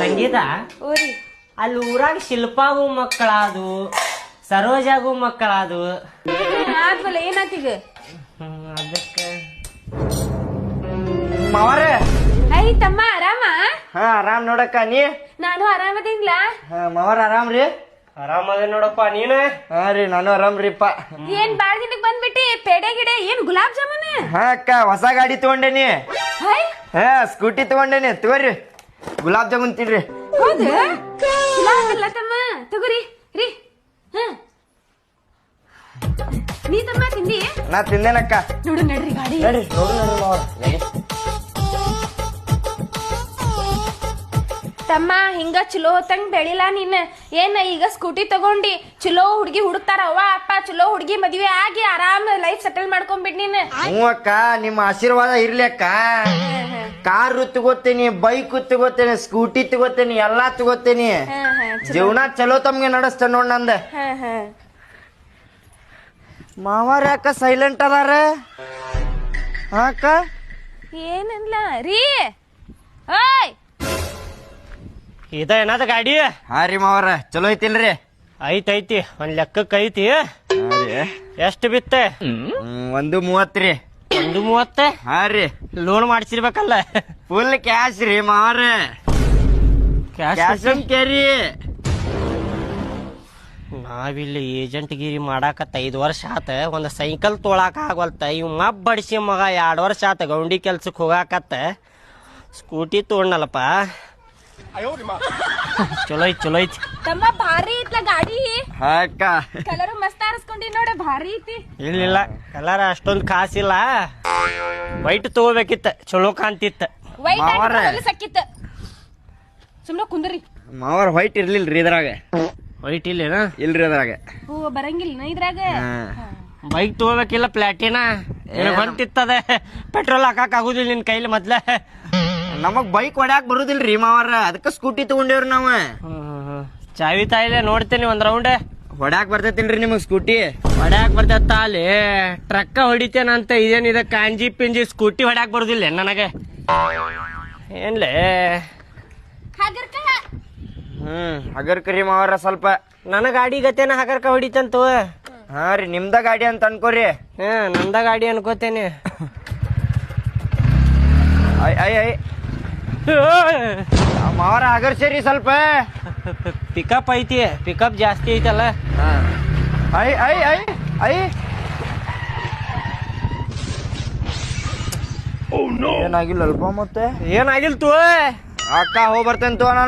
ಸಂಗೀತ ಊರಿ ಅಲ್ಲಿ ಊರಾಗ ಶಿಲ್ಪಾಗೂ ಮಕ್ಕಳಾದು ಸರೋಜಾಗೂ ಮಕ್ಕಳಾದು ಆದ್ಮೇಲೆ ಏನಾತೀಗ ಅದಕ್ಕೆ ಮಾವಾರ ಐ ತಮ್ಮ ಆರಾಮ ಹಾ ಆರಾಮ್ ನೋಡಕ್ಕ ನೀ ನಾನು ಆರಾಮದಿನ್ಲ ಮಾವಾರ ಆರಾಮ್ರಿ ಆರಾಮದ ನೋಡಪ್ಪ ನೀನ ಹಾ ರೀ ನಾನು ಆರಾಮ್ರಿಪ್ಪ ಏನ್ ಬಾಳ ದಿನಕ್ ಬಂದ್ಬಿಟ್ಟಿ ಪೇಡೆ ಗಿಡೆ ಏನ್ ಗುಲಾಬ್ ಜಾಮೂನ್ ಹಾ ಅಕ್ಕ ಹೊಸ ಗಾಡಿ ತಗೊಂಡೇನಿ ಹೈ ಹಾ ಸ್ಕೂಟಿ ತಗೊಂಡೇನಿ ತಗೋರಿ ಗುಲಾಬ್ ಜಾಮೂನ್ ತಿನ್ರಿ ಹೌದು ಚಲೋ ಆಗಲ್ಲ ತಮ್ಮ ತಗೋರಿ ರೀ ಹ ನೀ ತಮ್ಮ ತಿಂದಿ ನಾ ತಿಂದೇನಕ್ಕ ನೋಡು ನಡ್ರಿ ಗಾಡಿ ನಡಿ ನೋಡು ನಡಿ ಮಾವಾರ ನಡಿ ತಮ್ಮ ಹಿಂಗ ಚಲೋ ಹೊತ್ತಂಗ್ ಬೆಳಿಲ್ಲ ನೀನ್ ಏನ ಈಗ ಸ್ಕೂಟಿ ತಗೊಂಡಿ ಚಲೋ ಹುಡ್ಗಿ ಹುಡುಕ್ತಾರ ಅವ್ವ ಅಪ್ಪ ಚಲೋ ಹುಡ್ಗಿ ಮದ್ವೆ ಆಗಿ ಆರಾಮ್ ಲೈಫ್ ಸೆಟಲ್ ಮಾಡ್ಕೊಂಡ್ಬಿಡ್ ನೀನ್ ಹ್ಞೂ ಅಕ್ಕ ನಿಮ್ಮ ಆಶೀರ್ವಾದ ಇರ್ಲಿ ಅಕ್ಕ ಕಾರು ತಗೋತೇನಿ ಬೈಕ್ ತಗೋತೇನಿ ಸ್ಕೂಟಿ ತಗೋತೇನಿ ಎಲ್ಲಾ ತಗೋತೇನಿ ಜೀವನ ಚಲೋ ತಮ್ಗೆ ನಡೆಸ್ತೇನೆ ನೋಡ್ ನಂದ ಮಾವಾರ ಯಾಕ ಸೈಲೆಂಟ್ ಅದಾರ ಅಕ್ಕ ಏನಲ್ಲ ರೀ ಓಯ್ ಇದ ಏನದ ಗಾಡಿ ಹಾ ರೀ ಮಾವಾರ ಚಲೋ ಐತಿಲ್ರಿ ಐತಿ ಒಂದ್ ಲೆಕ್ಕಕ್ಕೆ ಐತಿ ಹಾ ರೀ ಎಷ್ಟು ಬಿತ್ತೆ 1:30 ರೀ 1:30 ಹಾ ರೀ ಲೋನ್ ಮಾಡ್ಸಿರ್ಬೇಕಲ್ಲ ಫುಲ್ ಕ್ಯಾಶ್ ರೀ ಮಾವಾರ ಕ್ಯಾಶ್ ಕೇರಿ ನಾವಿಲ್ಲಿ ಏಜೆಂಟ್ ಗಿರಿ ಮಾಡಾಕತ್ತ 5 ವರ್ಷ ಆತ ಒಂದ್ ಸೈಕಲ್ ತೊಳಾಕ ಆಗವಲ್ತ ಇವ್ ಮಬ್ ಬಡಿಸಿ ಮಗ 2 ವರ್ಷ ಆತ ಗೌಂಡಿ ಕೆಲ್ಸಕ್ಕೆ ಹೋಗಾಕತ್ತ ಸ್ಕೂಟಿ ತೊಗೊಂಡಲ್ಲಪ್ಪ ಚಲೋ ಐತಿ ತಮ್ಮ ಭಾರಿ ಐತ್ಲ ಗಾಡಿ ಹಾ ಅಕ್ಕ ಕಲರ್ ಮಸ್ತ್ ಆರಿಸ್ಕೊಂಡಿ ನೋಡ ಭಾರಿ ಐತಿ ಇಲ್ಲ ಕಲರ್ ಅಷ್ಟೊಂದ್ ಕಾಸಿಲ್ಲ ವೈಟ್ ತಗೋಬೇಕಿತ್ತ ಚಲೋ ಕಾಂತಿತ್ತ ವೈಟ್ ಮಾವಾರ. ಸಕ್ಕಿತ್ತ ಸುಮ್ನೆ ಕುಂದ್ರಿ ಮಾವಾರ ವೈಟ್ ಇರ್ಲಿಲ್ರಿ ಇದ್ರಾಗ ವೈಟ್ ಇಲ್ಲೇನ ಇಲ್ರಿ ಅದ್ರಾಗ ಹೂ ಬರಂಗಿಲ್ಲ ಇದ್ರಾಗ ಬೈಕ್ ತಗೋಬೇಕಿಲ್ಲ ಪ್ಲಾಟಿನ ಬಂತಿತ್ತದ ಪೆಟ್ರೋಲ್ ಹಾಕಾಕ ಆಗುದಿಲ್ಲ ನಿನ್ ಕೈಲಿ ಮೊದ್ಲ ನಮಗ್ ಬೈಕ್ ಹೊಡ್ಯಾಕ್ ಬರುದಿಲ್ರಿ ಮಾವಾರ ಅದಕ್ಕ ಸ್ಕೂಟಿ ತಗೊಂಡೇವ್ರಿ ನಾವ ಚಾವಿ ತಾಯಿಲೆ ನೋಡ್ತೇನೆ ಒಂದ್ ರೌಂಡ್ ಹೊಡ್ಯಾಕ್ ಬರ್ತೈತಿಲ್ರಿ ನಿಮಗ್ ಸ್ಕೂಟಿ ಹೊಡ್ಯಾಕ್ ಬರ್ತೈತ ಅಲ್ಲಿ ಟ್ರಕ್ಕ ಹೊಡಿತೇನಂತ ಇದೇನಿದೆ ಕಾಂಜಿ ಪಿಂಜಿ ಸ್ಕೂಟಿ ಹೊಡ್ಯಾಕ್ ಬರುದಿಲ್ಲ ನನಗೆ ಏನ್ಲೇ ಹಗರ್ಕರಿ ಮಾವಾರ ಸ್ವಲ್ಪ ನನ್ನ ಗಾಡಿ ಗತೇನ ಹಗರ್ಕ ಹೊಡಿತಂತ ಹಾ ರೀ ನಿಮ್ದ ಗಾಡಿ ಅಂತ ಅನ್ಕೋರಿ ನಂದ ಗಾಡಿ ಅನ್ಕೋತೇನೆ ಐ ಐ ಐ ಮಾವಾರ ಹಗರ್ಸೇರಿ ಸ್ವಲ್ಪ ಪಿಕಪ್ ಐತಿ ಪಿಕಪ್ ಜಾಸ್ತಿ ಐತಲ್ಲ ಐ ಐ ಐ ಐ ಏನಾಗಿಲ್ಲ ಅಲ್ಪ ಮತ್ತೆ ಏನಾಗಿಲ್ತು ಅಕ್ಕ ಹೋಗ್ ಬರ್ತೇನೆ ತೋ